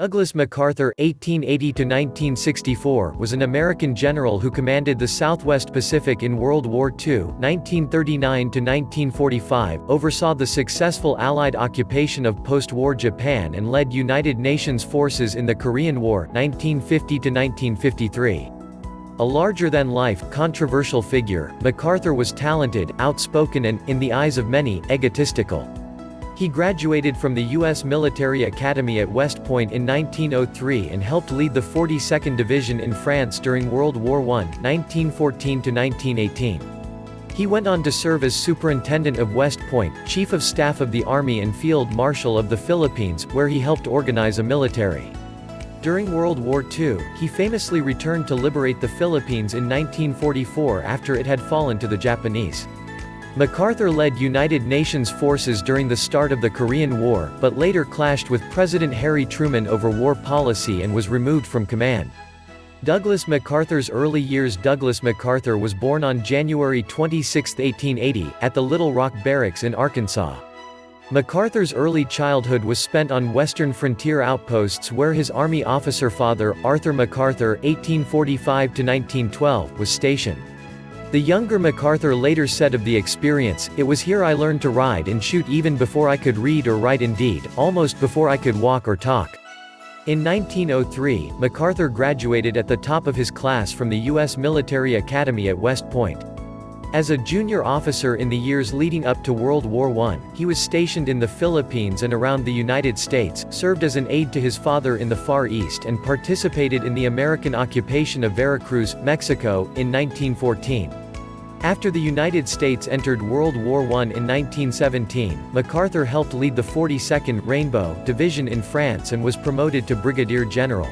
Douglas MacArthur (1880–1964) was an American general who commanded the Southwest Pacific in World War II (1939–1945), oversaw the successful Allied occupation of post-war Japan and led United Nations forces in the Korean War (1950–1953). A larger-than-life, controversial figure, MacArthur was talented, outspoken and, in the eyes of many, egotistical. He graduated from the U.S. Military Academy at West Point in 1903 and helped lead the 42nd Division in France during World War I, 1914–1918. He went on to serve as Superintendent of West Point, Chief of Staff of the Army and Field Marshal of the Philippines, where he helped organize a military. During World War II, he famously returned to liberate the Philippines in 1944 after it had fallen to the Japanese. MacArthur led United Nations forces during the start of the Korean War, but later clashed with President Harry Truman over war policy and was removed from command. Douglas MacArthur's early years. Douglas MacArthur was born on January 26, 1880, at the Little Rock Barracks in Arkansas. MacArthur's early childhood was spent on western frontier outposts where his Army officer father, Arthur MacArthur (1845–1912), was stationed. The younger MacArthur later said of the experience, "It was here I learned to ride and shoot even before I could read or write, indeed, almost before I could walk or talk." In 1903, MacArthur graduated at the top of his class from the U.S. Military Academy at West Point. As a junior officer in the years leading up to World War I, he was stationed in the Philippines and around the United States, served as an aide to his father in the Far East and participated in the American occupation of Veracruz, Mexico, in 1914. After the United States entered World War I in 1917, MacArthur helped lead the 42nd Rainbow Division in France and was promoted to brigadier general.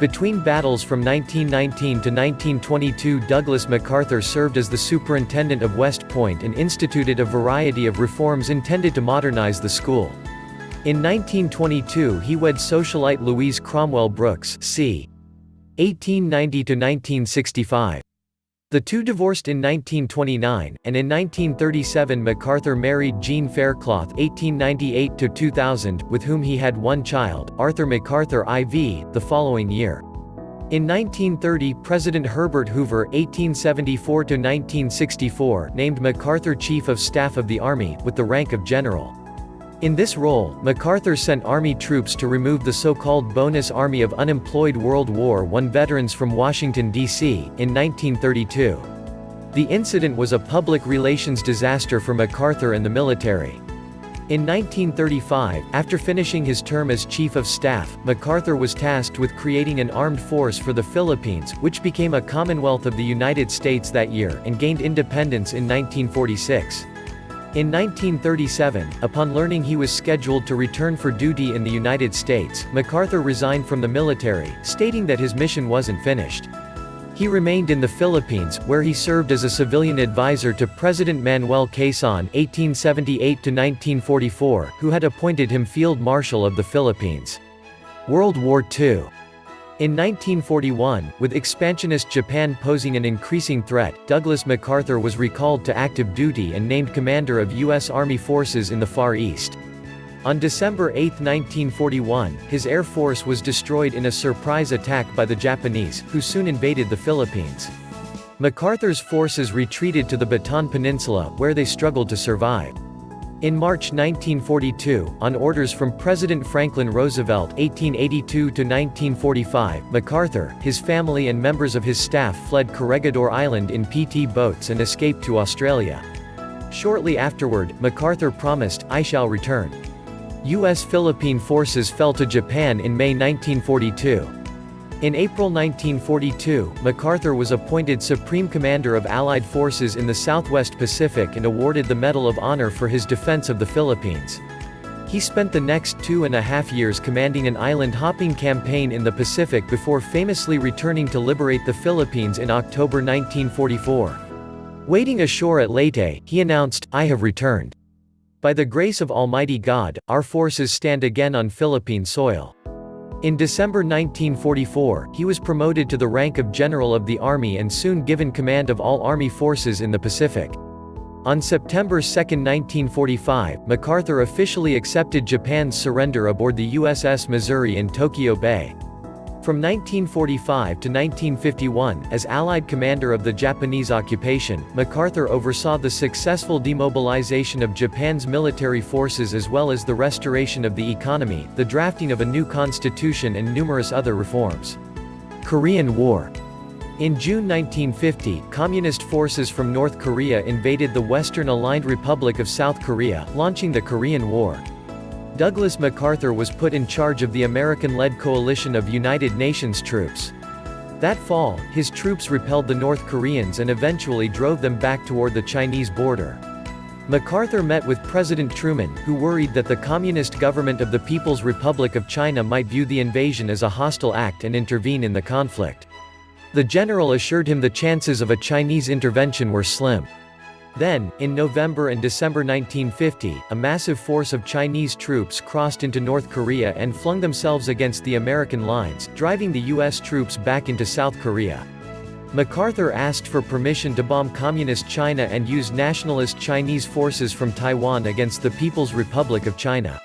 Between battles from 1919 to 1922, Douglas MacArthur served as the superintendent of West Point and instituted a variety of reforms intended to modernize the school. In 1922 he wed socialite Louise Cromwell Brooks c. 1890–1965. The two divorced in 1929, and in 1937 MacArthur married Jean Faircloth (1898–2000), with whom he had one child, Arthur MacArthur IV, the following year. In 1930 President Herbert Hoover (1874–1964) named MacArthur Chief of Staff of the Army, with the rank of general. In this role, MacArthur sent Army troops to remove the so-called Bonus Army of Unemployed World War I veterans from Washington, D.C., in 1932. The incident was a public relations disaster for MacArthur and the military. In 1935, after finishing his term as Chief of Staff, MacArthur was tasked with creating an armed force for the Philippines, which became a Commonwealth of the United States that year, and gained independence in 1946. In 1937, upon learning he was scheduled to return for duty in the United States, MacArthur resigned from the military, stating that his mission wasn't finished. He remained in the Philippines, where he served as a civilian advisor to President Manuel Quezon (1878–1944), who had appointed him Field Marshal of the Philippines. World War II. In 1941, with expansionist Japan posing an increasing threat, Douglas MacArthur was recalled to active duty and named commander of U.S. Army forces in the Far East. On December 8, 1941, his air force was destroyed in a surprise attack by the Japanese, who soon invaded the Philippines. MacArthur's forces retreated to the Bataan Peninsula, where they struggled to survive. In March 1942, on orders from President Franklin Roosevelt (1882–1945), MacArthur, his family and members of his staff fled Corregidor Island in PT boats and escaped to Australia. Shortly afterward, MacArthur promised, "I shall return." U.S. Philippine forces fell to Japan in May 1942. In April 1942, MacArthur was appointed Supreme Commander of Allied Forces in the Southwest Pacific and awarded the Medal of Honor for his defense of the Philippines. He spent the next 2.5 years commanding an island-hopping campaign in the Pacific before famously returning to liberate the Philippines in October 1944. Waiting ashore at Leyte, he announced, "I have returned. By the grace of Almighty God, our forces stand again on Philippine soil." In December 1944, he was promoted to the rank of General of the Army and soon given command of all Army forces in the Pacific. On September 2, 1945, MacArthur officially accepted Japan's surrender aboard the USS Missouri in Tokyo Bay. From 1945 to 1951, as Allied commander of the Japanese occupation, MacArthur oversaw the successful demobilization of Japan's military forces as well as the restoration of the economy, the drafting of a new constitution and numerous other reforms. Korean War. In June 1950, Communist forces from North Korea invaded the Western Aligned Republic of South Korea, launching the Korean War. Douglas MacArthur was put in charge of the American-led coalition of United Nations troops. That fall, his troops repelled the North Koreans and eventually drove them back toward the Chinese border. MacArthur met with President Truman, who worried that the Communist government of the People's Republic of China might view the invasion as a hostile act and intervene in the conflict. The general assured him the chances of a Chinese intervention were slim. Then, in November and December 1950, a massive force of Chinese troops crossed into North Korea and flung themselves against the American lines, driving the U.S. troops back into South Korea. MacArthur asked for permission to bomb Communist China and use nationalist Chinese forces from Taiwan against the People's Republic of China.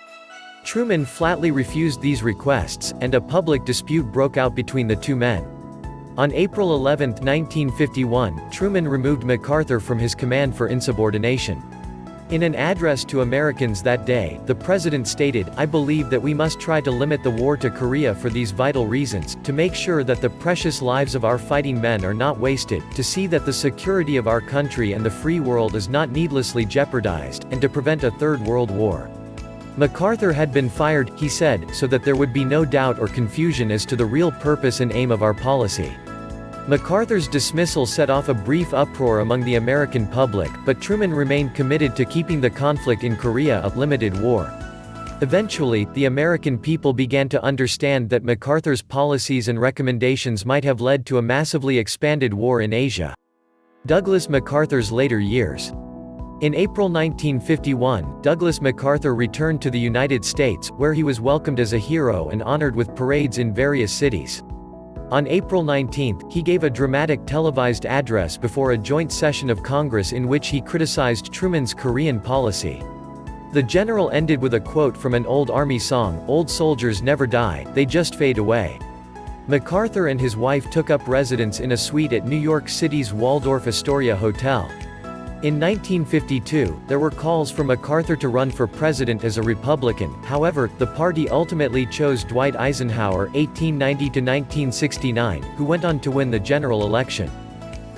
Truman flatly refused these requests, and a public dispute broke out between the two men. On April 11, 1951, Truman removed MacArthur from his command for insubordination. In an address to Americans that day, the president stated, "I believe that we must try to limit the war to Korea for these vital reasons, to make sure that the precious lives of our fighting men are not wasted, to see that the security of our country and the free world is not needlessly jeopardized, and to prevent a third world war." MacArthur had been fired, he said, so that there would be no doubt or confusion as to the real purpose and aim of our policy. MacArthur's dismissal set off a brief uproar among the American public, but Truman remained committed to keeping the conflict in Korea a limited war. Eventually, the American people began to understand that MacArthur's policies and recommendations might have led to a massively expanded war in Asia. Douglas MacArthur's later years. In April 1951, Douglas MacArthur returned to the United States, where he was welcomed as a hero and honored with parades in various cities. On April 19, he gave a dramatic televised address before a joint session of Congress in which he criticized Truman's Korean policy. The general ended with a quote from an old Army song, "Old soldiers never die, they just fade away." MacArthur and his wife took up residence in a suite at New York City's Waldorf Astoria Hotel. In 1952, there were calls for MacArthur to run for president as a Republican. However, the party ultimately chose Dwight Eisenhower (1890–1969), who went on to win the general election.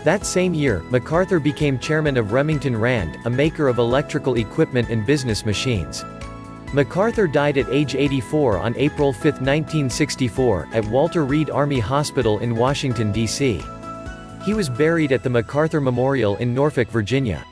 That same year, MacArthur became chairman of Remington Rand, a maker of electrical equipment and business machines. MacArthur died at age 84 on April 5, 1964, at Walter Reed Army Hospital in Washington, D.C. He was buried at the MacArthur Memorial in Norfolk, Virginia.